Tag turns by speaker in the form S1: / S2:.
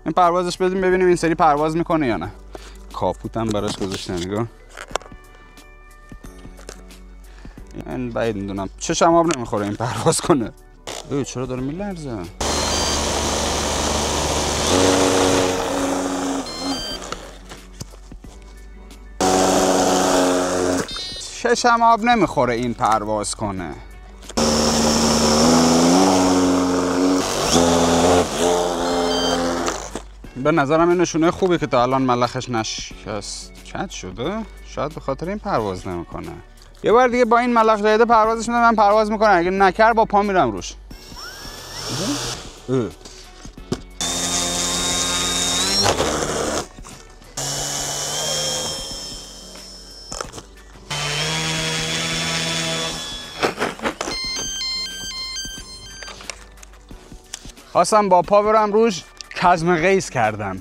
S1: این پروازش بدیم ببینیم این سری پرواز میکنه یا نه. کاپوتم براش گذاشتم نگاه. این بعید میدونم چشم آب نمیخوره این پرواز کنه. چرا داره میلرزه؟ چشم آب نمیخوره این پرواز کنه. به نظرم این نشونه خوبه که تا الان ملخش نشکست. چت شده؟ شاید به خاطر این پرواز نمیکنه. یه بار دیگه با این ملخ جدید پروازش میدم، من پرواز میکنم. اگه نکر با پا میرم روش. خواستم با پا برم روش، کظم قیس کردم.